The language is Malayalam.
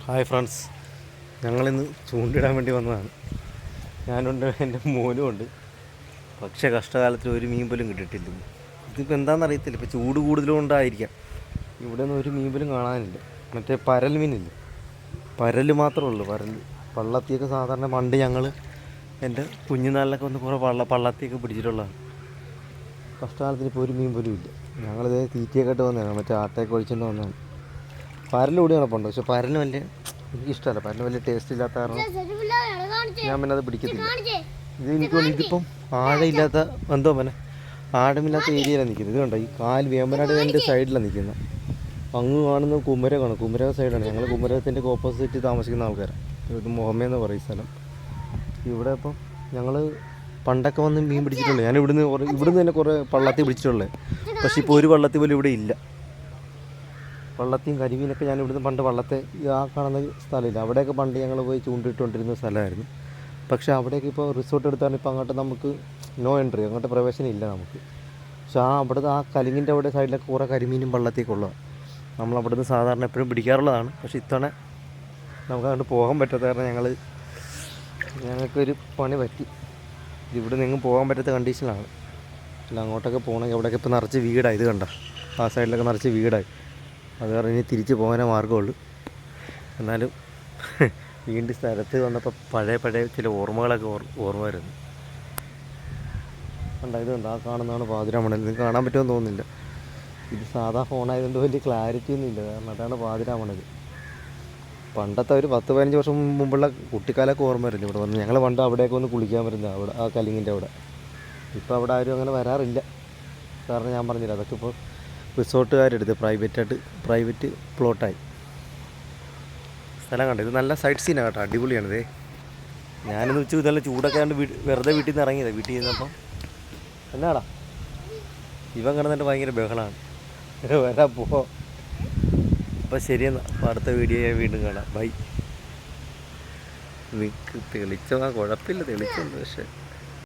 ഹായ് ഫ്രണ്ട്സ്, ഞങ്ങളിന്ന് ചൂണ്ടിടാൻ വേണ്ടി വന്നതാണ്. ഞാനുണ്ട്, എൻ്റെ മോനും ഉണ്ട്. പക്ഷേ കഷ്ടകാലത്തിൽ ഒരു മീൻ പോലും കിട്ടിയിട്ടില്ല. ഇതിപ്പോൾ എന്താണെന്നറിയത്തില്ല. ഇപ്പോൾ ചൂട് കൂടുതലുകൊണ്ടായിരിക്കാം ഇവിടെ നിന്ന് ഒരു മീൻ പോലും കാണാനില്ല. മറ്റേ പരൽ മീനില്ല, പരൽ മാത്രമേ ഉള്ളൂ. പള്ളത്തിയൊക്കെ സാധാരണ പണ്ട് ഞങ്ങൾ എൻ്റെ കുഞ്ഞുനാളിലൊക്കെ വന്ന് കുറേ പള്ളത്തിയൊക്കെ പിടിച്ചിട്ടുള്ളതാണ്. കഷ്ടകാലത്തിന് ഇപ്പോൾ ഒരു മീൻ പോലും ഇല്ല. ഞങ്ങളിതേ തീറ്റയൊക്കെ ഇട്ട് വന്നതാണ്, മറ്റേ ആട്ടയൊക്കെ ഒഴിച്ചുകൊണ്ട് വന്നതാണ്. പരൽ കൂടി നടപ്പുണ്ട്, പക്ഷെ പരലിന് വലിയ എനിക്കിഷ്ടമല്ല. പരലിന് വലിയ ടേസ്റ്റ് ഇല്ലാത്ത കാരണം ഞാൻ പിന്നെ അത് പിടിക്കത്തില്ല. എനിക്ക് ഇതിപ്പം ആഴമില്ലാത്ത എന്തോ പിന്നെ ആഴമില്ലാത്ത ഏരിയയിലാണ് നിൽക്കുന്നത്. ഇത് കണ്ടോ, ഈ വേമ്പനാട് എൻ്റെ സൈഡിലാണ് നിൽക്കുന്നത്. അങ്ങ് കാണുന്നത് കുമരകമാണ്, കുമരക സൈഡാണ്. ഞങ്ങൾ കുമരകത്തിൻ്റെ ഓപ്പോസിറ്റ് താമസിക്കുന്ന ആൾക്കാരാണ്. ഇത് മുഹമ്മയെന്ന് പറയും സ്ഥലം. ഇവിടെ ഇപ്പം ഞങ്ങൾ പണ്ടൊക്കെ വന്ന് മീൻ പിടിച്ചിട്ടുള്ളത്. ഞാൻ ഇവിടുന്ന് തന്നെ കുറേ പള്ളത്തി പിടിച്ചിട്ടുള്ളത്. പക്ഷേ ഇപ്പോൾ ഒരു വള്ളത്തി പോലും ഇവിടെ ഇല്ല. വള്ളത്തിയും കരിമീനൊക്കെ ഞാൻ ഇവിടുന്ന് പണ്ട് വള്ളത്തെ ആ കാണുന്ന സ്ഥലമില്ല, അവിടെയൊക്കെ പണ്ട് ഞങ്ങൾ പോയി ചൂണ്ടിട്ടുകൊണ്ടിരുന്ന സ്ഥലമായിരുന്നു. പക്ഷേ അവിടേക്ക് ഇപ്പോൾ റിസോർട്ട് എടുത്താണ്. ഇപ്പോൾ അങ്ങോട്ട് നമുക്ക് നോ എൻട്രി, അങ്ങോട്ട് പ്രവേശനം ഇല്ല നമുക്ക്. പക്ഷേ അവിടുത്തെ ആ കലിങ്ങിൻ്റെ അവിടെ സൈഡിലൊക്കെ കുറേ കരിമീനും വള്ളത്തേക്ക് ഉള്ളതാണ്. നമ്മൾ അവിടുന്ന് സാധാരണ എപ്പോഴും പിടിക്കാറുള്ളതാണ്. പക്ഷേ ഇത്തവണ നമുക്ക് അങ്ങോട്ട് പോകാൻ പറ്റാത്ത കാരണം ഞങ്ങൾക്കൊരു പണി പറ്റി. ഇവിടെ നിന്നും പോകാൻ പറ്റാത്ത കണ്ടീഷനിലാണ്. അല്ല, അങ്ങോട്ടൊക്കെ പോകണമെങ്കിൽ അവിടെയൊക്കെ ഇപ്പോൾ നിറച്ച് വീടായി. ഇത് കണ്ട, ആ സൈഡിലൊക്കെ നിറച്ച് വീടായി. അത് കാരണം ഇനി തിരിച്ച് പോകാനേ മാർഗ്ഗമുള്ളൂ. എന്നാലും വീണ്ടും സ്ഥലത്ത് വന്നപ്പോൾ പഴയ ചില ഓർമ്മകളൊക്കെ ഓർമ്മ വരുന്നു. കണ്ട, ഇതുണ്ട്, ആ കാണുന്നതാണ് പാതിരാമണൽ. ഇത് കാണാൻ പറ്റുമെന്ന് തോന്നുന്നില്ല. ഇത് സാധാ ഫോണായതുകൊണ്ട് വലിയ ക്ലാരിറ്റി ഒന്നും ഇല്ല, കാരണം അതാണ് പാതിരാമണൽ. പണ്ടത്തെ ഒരു 10-15 വർഷം മുമ്പുള്ള കുട്ടിക്കാലമൊക്കെ ഓർമ്മ വരുന്നു ഇവിടെ വന്ന്. ഞങ്ങൾ പണ്ട് അവിടെയൊക്കെ ഒന്ന് കുളിക്കാൻ വരുന്നത്, അവിടെ ആ കലിങ്ങിൻ്റെ അവിടെ. ഇപ്പോൾ അവിടെ ആരും അങ്ങനെ വരാറില്ല. കാരണം ഞാൻ പറഞ്ഞില്ല, അതൊക്കെ ഇപ്പോൾ റിസോർട്ടുകാരെടുത്ത് പ്രൈവറ്റ് പ്ലോട്ടായി. സ്ഥലം കണ്ടു, ഇത് നല്ല സൈറ്റ് സീനാണ് കേട്ടോ, അടിപൊളിയാണിതേ. ഞാനിന്ന് നല്ല ചൂടൊക്കെ ആണ്ട് വെറുതെ വീട്ടിൽ നിന്ന് ഇറങ്ങിയതാണ്. വീട്ടിൽ നിന്നപ്പം എന്നാടാ ഇവൻ കിടന്നിട്ട് ഭയങ്കര ബഹളമാണ്. വരാൻ പോ. അപ്പം ശരിയെന്നാ, അപ്പോൾ അടുത്ത വീഡിയോ വീണ്ടും കാണാം. ബൈ. തെളിച്ചോ, കുഴപ്പമില്ല, തെളിച്ചുണ്ട്. പക്ഷേ